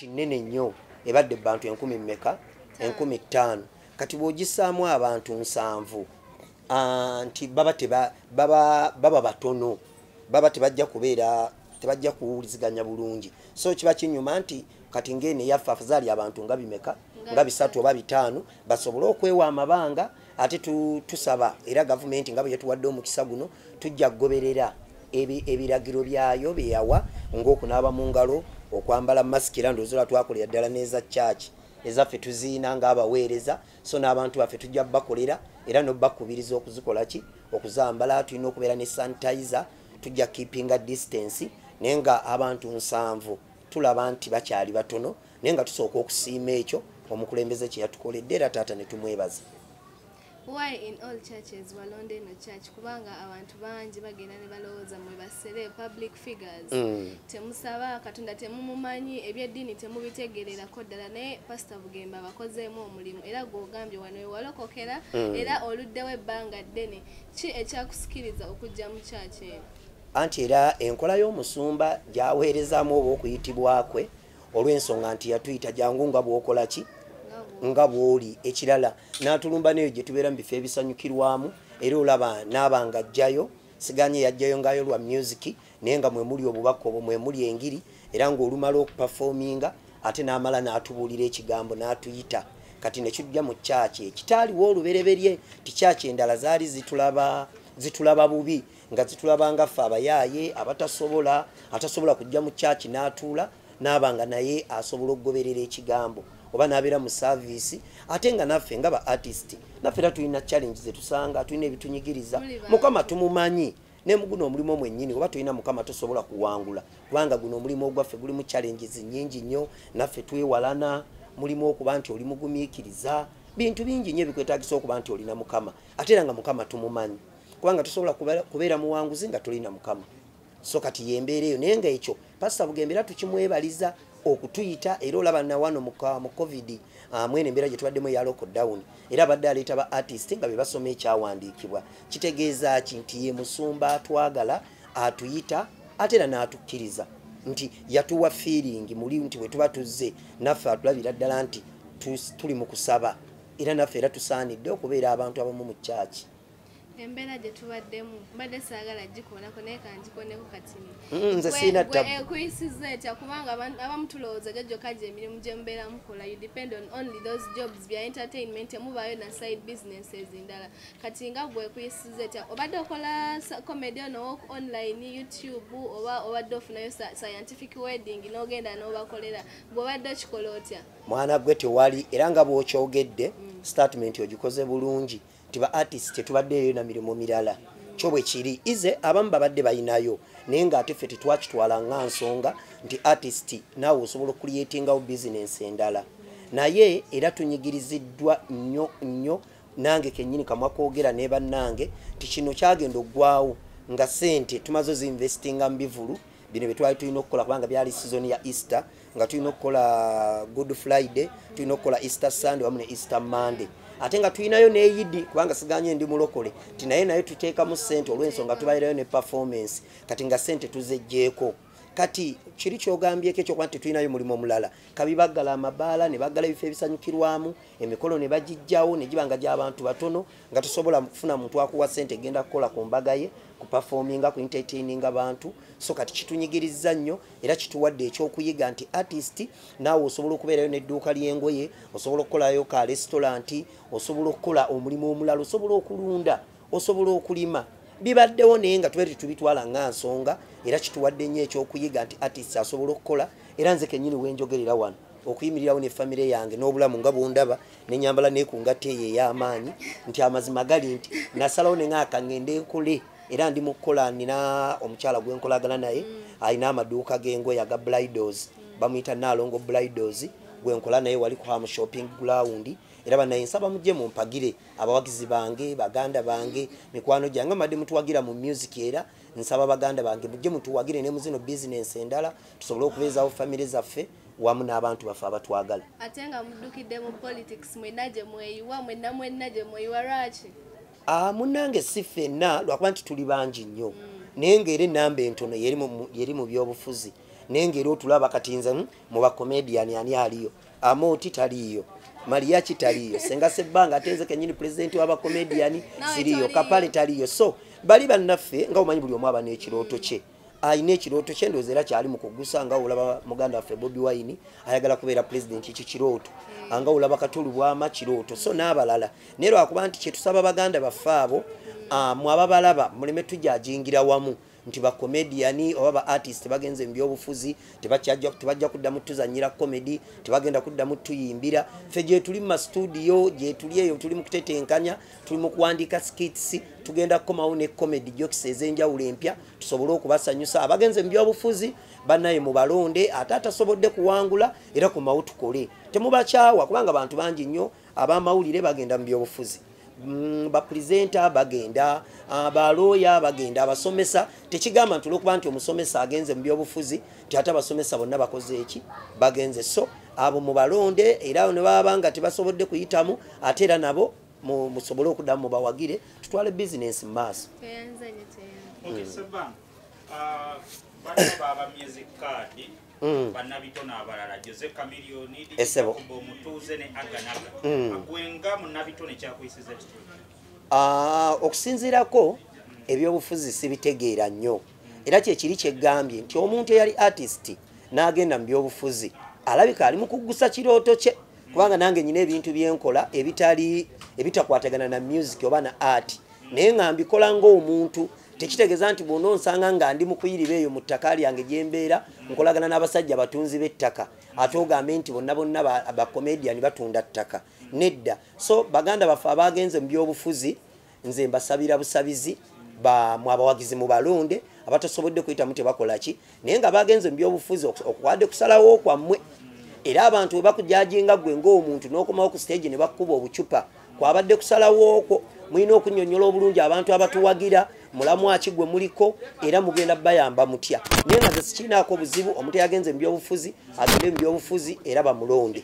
nene nnyo ebadde bantu 10,000 kati bw'ogisaamu abantu 7 nti baba batono baba tebajja kuwuliziganya bulungi so kiba kinyuma nti kati ngene yaffe afadhali abantu nga bimeka nga 3 oba 5 basobole okwewa amabanga ate tusaba era gavumenti nga bwe yatuwadde omukisa guno tujja kugoberera ebiragiro byayo byeyawa ng'okunaaba mu ngalo okwambala masiki era ndowooza twakolera ddala neza church ezaffe tuziina ng'abaweereza so n'abantu baffe tujja bakolera era n'obbakubiriza okuzikola ki okuzambala tulina okubeera ne sanitizer tujja keepinga distance naye nga abantu 7 tulaba nti bakyali batono naye nga tusooka okusiima ekyo omukulembeze kye yatukoledde era taata ne tumwebaza. Why in all churches walonde no church kubanga abantu bangi bagenda ne balowooza mwe basere public figures temusaba katonda temumumanyi ebyeddiini temubitegererako ddala naye pastor Bugembe bakozeemu omulimu era gw'ogambye wano ewalokokera era oluddewo ebbanga ddene ki ekyakusikiriza okujja mu church eno anti era enkola y'omusumba gyaweerezaamu oba okuyitibwakwe olw'ensonga nti yatuyita jangu nga bw'okola ki nga bwoli ekirala n'atulumba neyo gye tubeera mu bifo ebisanyukirwamu era olaba n'abanga ajjayo siganye yajjayo ngayo lwa music naye nga mwe muli obubaka obwo mwe muli engiri era ng'olumala okupafominga ate n'amala n'atubuulira ekigambo n'atuyita kati ne kijja mu kyaki ekitaaliwo olubereberye ti kyaki endala zaali zitulaba bubi nga zitulaba nga ffe abayaaye atasobola kujja mu kyaki n'atuula n'abanga naye asobola okugoberera ekigambo oba nabeera mu service ate nga naffe nga ba artist naffe era tulina challenge zetusanga tulina ebitunyigiriza mukama tumumanyi ne guno omulimu mwennyini oba tulina mukama tosobola kuwangula kubanga guno omulimu ogwaffe guli mu challenges nnyingi nnyo naffe twewalana mulimu okuba nti oli mugumiikiriza bintu bingi nnyo ebikwetaagisa okuba nti olina mukama ate era nga mukama tumumanyi kubanga tosobola kubeera muwanguzi nga tulina mukama so kati yembeera eyo naye nga ekyo pastor Bugembe era tukimwebaliza okutuyita era olaba na wano mu covid mwene embeera gye tubaddemu eya lockdown era abadde aleeta ba artist nga be basoma ekyawandiikibwa kitegeeza ki nti ye musumba atwagala atuyita ate era n'atukkiriza nti yatuwa feeling muli nti bwe tuba tuzze naffe atulabira ddala nti tuli mu kusaba era naffe era tusaanidde okubeera abantu abamu mu kyaki embeera gye tubaddemu mbadde saagala gikonako naye kangikoneko katini nze siina ekuyisiza etya kubanga abamu tulowooza gyojjoka emirimu gye mubeera mukola you depend on only those jobs bya entertainment temubaayo na side businesses endala kati nga gwe ekuyisiza etya obadde okola comedy ono online YouTube oba obadde ofunayo scientific wedding n'ogenda n'obakolera bw'obadde okikola otya mwana gwe tewali era nga bw'okyogedde statement ogikoze bulungi tiba artist tetubaddeyo na mirimu mirala kyo bwe kiri ize abamu babadde bayinayo naye nga ate ffe tetwakitwala nga nsonga nti artist naawe osobola okucreatingawo business endala naye era tunyigiriziddwa nnyo nange kennyini kamwa koogera ne bannange nti kino kyagenda oggwawo nga sente tumaze zinvestinga mu bivulu bino bye twali tulina okukola kubanga byali season ya Easter nga tulina okukola Good Friday tulina okukola Easter Sunday wamu ne Easter Monday ate nga tulinayo n'eyidi kubanga siganye ndi mulokole ti naye tuteekamu ssente olw'ensonga tubairayo ne performance kati nga ssente tuzeggyeko kati kiri kyogambyeko ekyokuba nti tulinayo mulimu omulala kabi baggala amabaala ne baggala ebifo ebisanyukirwamu emikolo ne bagijjawo ne giba nga gy'abantu batono nga tusobola kufuna muntu akuwa ssente egenda kukola ku mbaga ye ku performinga ku entertaininga abantu so kati kitunyigiriza nnyo era kituwadde ekyokuyiga nti artist naawe osobola okubeerayo n'edduuka ly'engoye osobola okukolayo ka restaurant osobola okukola omulimu omulala osobola okulunda osobola okulima bibaddewo naye nga tube tubitwala nga nsonga era kituwadde nnyo ekyokuyiga nti artist asobola okukola era nze kennyini wenjogerera wano okuyimirirawo ne famire yange n'obulamu nga bwondaba nenyambala nekungatta eyo ey'amaanyi nti amazima gali nti nasalawo ne ŋaaka ŋŋende nkole era ndi mu kukola nina omukyala gwenkolagana naye alina amaduuka g'engoye aga bridals bamuyita Nalongo bridals gwenkola naye wali ku Ham shopping ground era banaye nsaba mujje mumpagire abawagizi bange baganda bange mikwano gyange madde mutuwagira mu music era nsaba baganda bange mujje mutuwagire ne muzino business endala tusobole okubeezawo family zaffe wamu n'abantu baffe abatwagala ate nga muddukidde mu politics mwenna gye mweyiwa mwenna gye mweyiwa lwaki munnange si ffenna lwakuba nti tuli bangi nnyo naye ng'era ennamba entono yeri mu byobufuzi nengero tulaba kati nze mu ba comedian ani aliyo Amoti taliyo Maria kitaliyo Senga Sebbanga atenze kenyini president wa ba comedian siriyo Kapale taliyo so bali bannaffe nga omanyi buli omwaba n'ekirooto kye ayina ekirooto kye ndowooza era kyali mu kugusa nga olaba muganda waffe Bobi Wine ayagala kubeera president kiki kirooto anga olaba Katulu Bwama kirooto so n'abalala naye lwakuba nti kye tusaba baganda baffe abo mwababalaba muleme tujajingira wamu nti ba comedian oba ba artist bagenze mbyobufuzi tebajja kuddamu tuzanyira comedy tebagenda kuddamu tuyimbira ffe gye tuli mu studio gye tuli eyo tuli mu kutetenkanya tuli mu kuwandika skits tugenda kukomawo ne comedy jokes ez'enjawulo empya tusobole okubasanyusa abagenze mbyobufuzi bannaye mu balonde ate atasobodde kuwangula era kumawo tukole temubakyawa kubanga abantu bangi nnyo abamawulire bagenda mu byobufuzi ba presenter bagenda abaloya bagenda abasomesa tekigamba nti olwokuba nti omusomesa agenze mu byobufuzi ti ate abasomesa bonna bakoze eki bagenze so abo mu balonde era ne baba nga tebasobodde kuyitamu ate era nabo musobole okuddamu mubawagire tutwale business mu maaso. Okay, Sebbanga bano baba music card banabitona abalala Jose Chameleone Esebo Mutuuze ne Aganaga agwenga munabitone kyakuyisiza okusinziirako ebyobufuzi sibitegeera nnyo era kyekiri kyegambye nti omuntu eyali artist n'agenda mu byobufuzi alabika ali mu kuggusa kirooto kye kubanga nange nyina ebintu byenkola ebitakwatagana na music oba na art naye nga mbikola ng'omuntu tekitegeeza nti bw'ono nsanga nga ndi mu kuyiriba eyo mu ttaka lyange gye mbeera nkolagana n'abasajja batunzi b'ettaka ate ogambe nti bonna ba comedian batunda ttaka nedda so baganda baffe abagenze mu byobufuzi nze mbasabira busabizi abawagizi mu balonde abatasobodde kuyitamu tebakola ki naye nga bagenze mu byobufuzi okwadde kusalawo kwammwe era abantu bwe bakujajinga gwe ng'omuntu n'okomawo ku stage ne bakkuba obucupa kwabadde kusalawo okwo mulina okunnyonnyola obulungi abantu abatuwagira mulamu akigwe muliko era mugenda bayamba mutya naye nga ze sikirinaako buzibu omuntu yagenze mu byobufuzi agende mu byobufuzi era bamulonde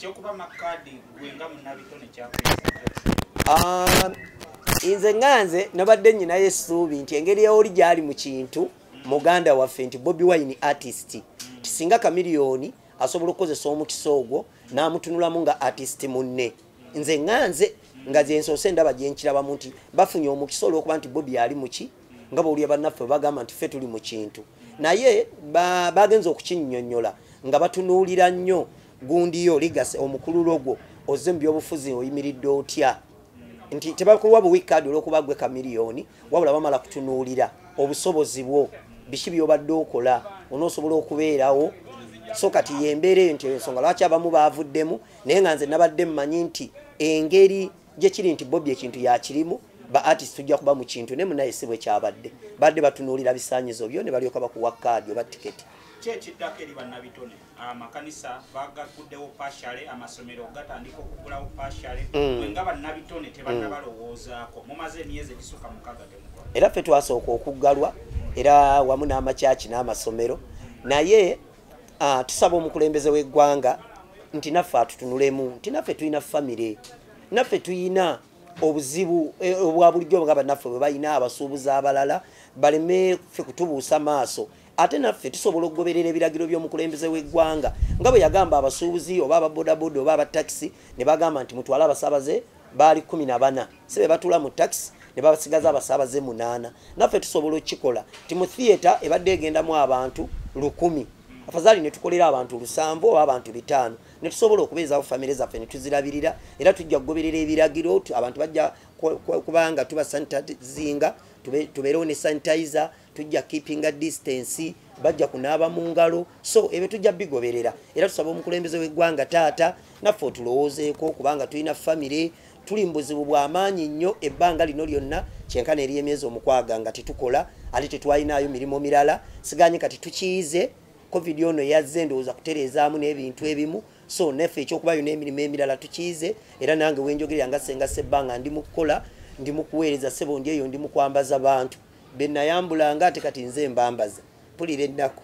nze nganze nabadde nnyinayo essuubi nti engeri yaoli gyali mu kintu muganda waffe nti Bobi Wine artist tisinga Chameleone asobola okukozesa omukisa ogwo n'amutunulamu nga artist munne nze nganze nga zensoose ndaba gyenkirabamu nti bafunye omukisa olw'okuba nti Bobi ali muki nga bawulira bannaffe bagamba nti ffe tuli mu kintu naye bagenza okukinnyonnyola nga batunuulira nnyo gundiyo ligase omukululo ogwo ozze mu byobufuzi oyimiridde otya nti tebakuwa buwikadi olw'okuba gwe Chameleone wabula bamala kutunuulira obusobozi bwo biki byobadde okola onoosobola okubeerawo so kati yembeera eyo nti ensonga lwaki abamu baavuddemu naye nga nze nabadde mmanyi nti engeri gye kiri nti Bobi ekintu yakirimu ba artist tujja kuba mu kintu ne munaye si bwe kyabadde badde batunuulira bisaanyizo byo ne balyoka bakuwa kaadi oba tiketi kyekiddako eri bannabitone amakanisa bagaguddewo pashale amasomero gatandika okugulawo pashale nga bannabitone tebannabalowoozaako mumaze emyezi egisukka mukaga temukola era ffe twasooka okuggalwa era wamu n'amakyaki n'amasomero naye tusaba omukulembeze w'eggwanga nti naffe atutunulemu nti naffe tulina famire naffe tuyina obuzibu obwa bulijjo nga bannaffe bwe balina abasuubuzi abalala baleme ffe kutubuusa maaso ate naffe tusobola okugoberera ebiragiro by'omukulembeze w'eggwanga nga bwe yagamba abasuubuzi oba ababodaboda oba abatakisi ne bagamba nti mutwale abasaabaze baali 14 si be batula mu takisi ne babasigaza abasaabaze 8 naffe tusobola okukikola ti mu theatre ebadde egendamu abantu 100 afadhali ne tukolera abantu 7 oba abantu 5 ne tusobola okubeezaawo famire zaffe ne tuzirabirira era tujja kugoberera ebiragiro abantu bajja kubanga tuba sanitizinga tubeerewo ne sanitizer tujja keeping a distance bajja kunaaba mu ngalo so ebyo tujja bigoberera era tusaba omukulembeze w'eggwanga taata naffe otulowoozeeko kubanga tulina famire tuli mu buzibu bw'amaanyi nnyo ebbanga lino lyonna kyenkana eri emyezi omukwaga nga tetukola ate tetwalinayo mirimu mirala siganye kati tukiyize covid ono yazze ndowooza kutereezaamu n'ebintu ebimu so neffe ekyokubayo n'emirimu emirala tukiyize era nange wenjogerera nga Senga Sebbanga ndi mu kukola ndi mu kuweereza ssebo ndi eyo ndi mu kwambaza bantu be nayambulanga ate kati nze mbambaza mpulira ennaku